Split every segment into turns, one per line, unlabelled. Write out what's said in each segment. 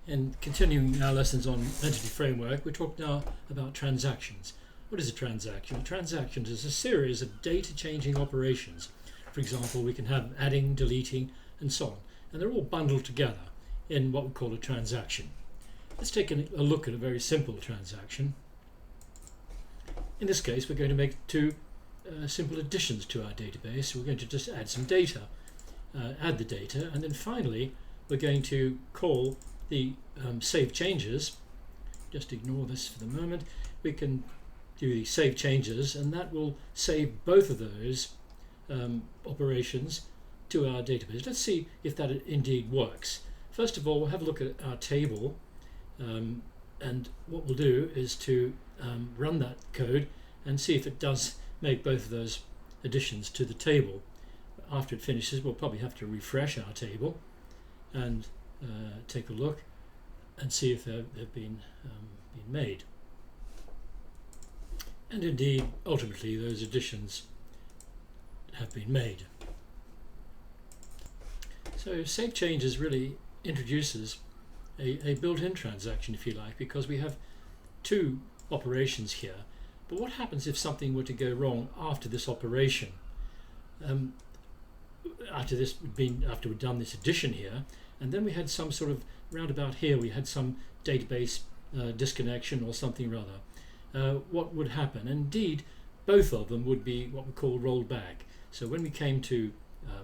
And continuing our lessons on entity framework, we're talking now about transactions. What is a transaction? A transaction is a series of data changing operations. For example, we can have adding, deleting, and so on. And they're all bundled together in what we call a transaction. Let's take a look at a very simple transaction. In this case, we're going to make two simple additions to our database. We're going to just add some data, add the data, and then finally we're going to call the save changes. Just ignore this for the moment. We can do the save changes, and that will save both of those operations to our database. Let's see if that indeed works. First of all, we'll have a look at our table, and what we'll do is to run that code and see if it does make both of those additions to the table. After it finishes, we'll probably have to refresh our table and take a look and see if they've been made. And indeed, ultimately, those additions have been made. So save changes really introduces a built-in transaction, if you like, because we have two operations here. But what happens if something were to go wrong after this operation? After we've done this addition here, and then we had some sort of roundabout here, we had some database disconnection or something rather. What would happen? Indeed, both of them would be what we call rolled back. So when we came to,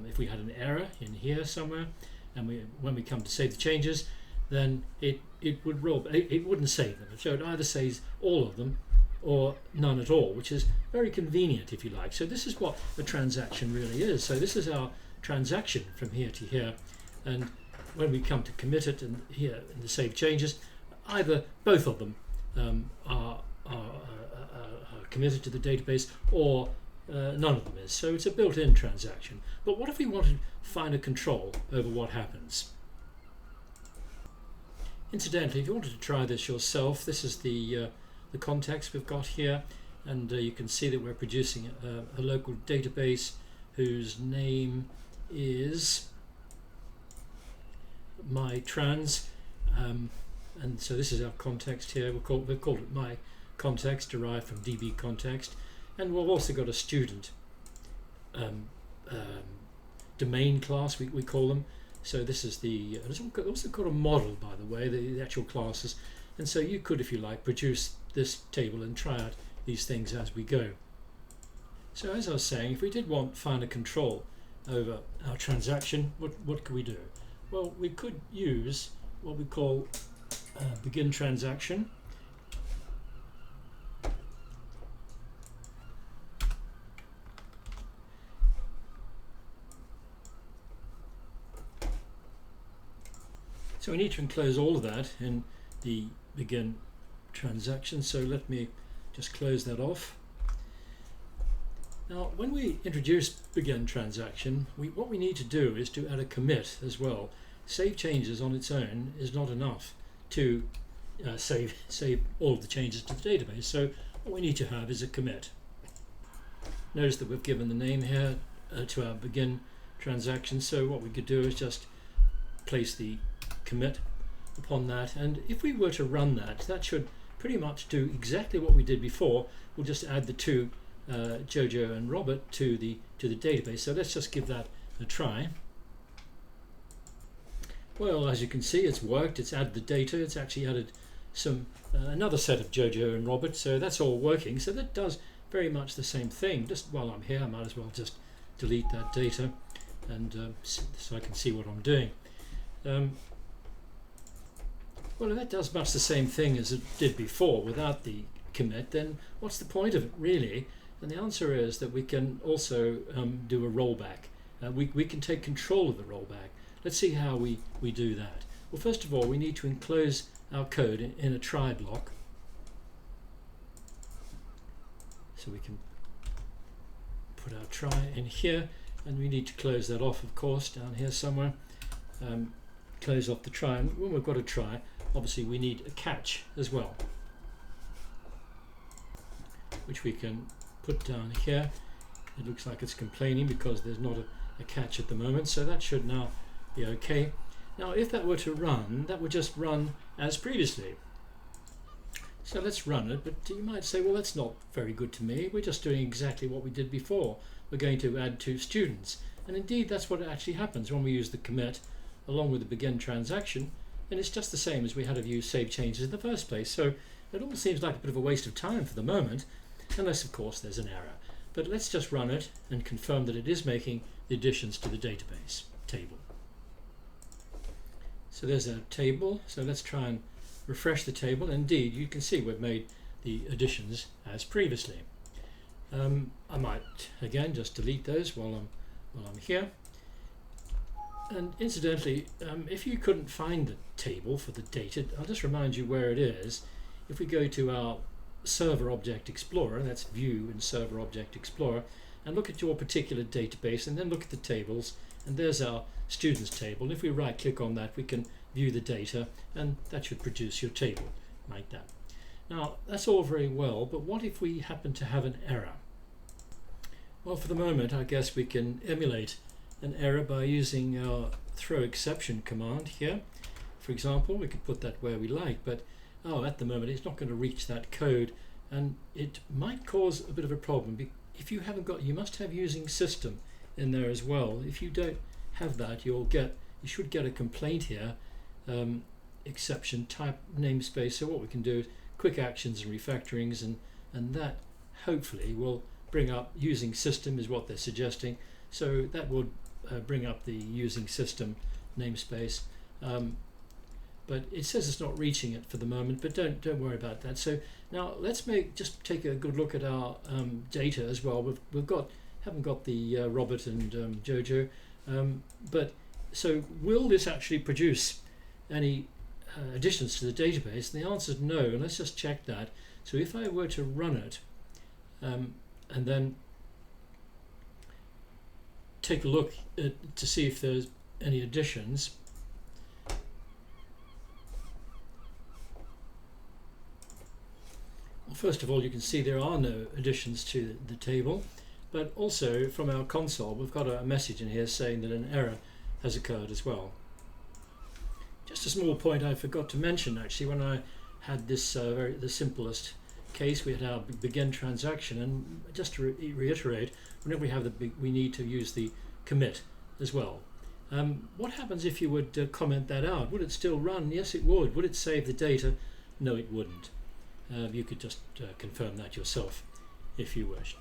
if we had an error in here somewhere, and when we come to save the changes, then it would roll. It wouldn't save them. So it either saves all of them or none at all, which is very convenient, if you like. So this is what a transaction really is. So this is our transaction from here to here, and when we come to commit it and here in the save changes, either both of them are committed to the database, or none of them is. So it's a built-in transaction. But what if we wanted finer control over what happens? Incidentally, if you wanted to try this yourself, this is the context we've got here, and you can see that we're producing a local database whose name is mytrans, and so this is our context here. We've called it my context, derived from DB context, and we've also got a student domain class, we call them. So this is the it's also called a model, by the way, the actual classes. And so you could, if you like, produce this table and try out these things as we go. So as I was saying, if we did want finer control over our transaction, what could we do? Well, we could use what we call begin transaction. So we need to enclose all of that in the begin transaction. So let me just close that off. Now, when we introduce begin transaction, what we need to do is to add a commit as well. Save changes on its own is not enough to save all of the changes to the database. So what we need to have is a commit. Notice that we've given the name here to our begin transaction. So what we could do is just place the commit upon that, and if we were to run that, that should pretty much do exactly what we did before. We'll just add the two Jojo and Robert to the database. So let's just give that a try. Well, as you can see, it's worked. It's added the data. It's actually added some another set of Jojo and Robert, so that's all working. So that does very much the same thing. Just while I'm here, I might as well just delete that data, and so I can see what I'm doing. Well, if that does much the same thing as it did before without the commit, then what's the point of it really? And the answer is that we can also do a rollback. We can take control of the rollback. Let's see how we do that. Well, first of all, we need to enclose our code in a try block. So we can put our try in here, and we need to close that off, of course, down here somewhere. Close off the try, and when we've got a try, obviously we need a catch as well, which we can put down here. It looks like it's complaining because there's not a catch at the moment, so that should now be okay. Now if that were to run, that would just run as previously. So let's run it, but you might say, well, that's not very good to me. We're just doing exactly what we did before. We're going to add 2 students. And indeed, that's what actually happens when we use the commit along with the begin transaction. And it's just the same as we had of use save changes in the first place. So it all seems like a bit of a waste of time for the moment, unless, of course, there's an error. But let's just run it and confirm that it is making the additions to the database table. So there's a table. So let's try and refresh the table. Indeed, you can see we've made the additions as previously. I might again just delete those while I'm here. And incidentally, if you couldn't find the table for the data, I'll just remind you where it is. If we go to our Server Object Explorer, that's View in Server Object Explorer, and look at your particular database, and then look at the tables, and there's our students table. And if we right click on that, we can view the data, and that should produce your table like that. Now that's all very well, but what if we happen to have an error? Well, for the moment I guess we can emulate an error by using our throw exception command here. For example, we could put that where we like, but at the moment it's not going to reach that code, and it might cause a bit of a problem. If you haven't got, you must have using system in there as well. If you don't have that, you should get a complaint here, exception type namespace. So what we can do is quick actions and refactorings, and that hopefully will bring up using system is what they're suggesting. So that will bring up the using system namespace. But it says it's not reaching it for the moment, but don't worry about that. So now let's just take a good look at our data as well. Haven't got the Robert and Jojo, but so will this actually produce any additions to the database? And the answer is no. And let's just check that. So if I were to run it and then take a look to see if there's any additions. Well, first of all, you can see there are no additions to the table, but also from our console we've got a message in here saying that an error has occurred as well. Just a small point I forgot to mention actually, when I had this the simplest case, we had our begin transaction, and just to reiterate, whenever we have we need to use the commit as well. What happens if you would comment that out? Would it still run? Yes, it would. Would it save the data? No, it wouldn't. You could just confirm that yourself if you wished.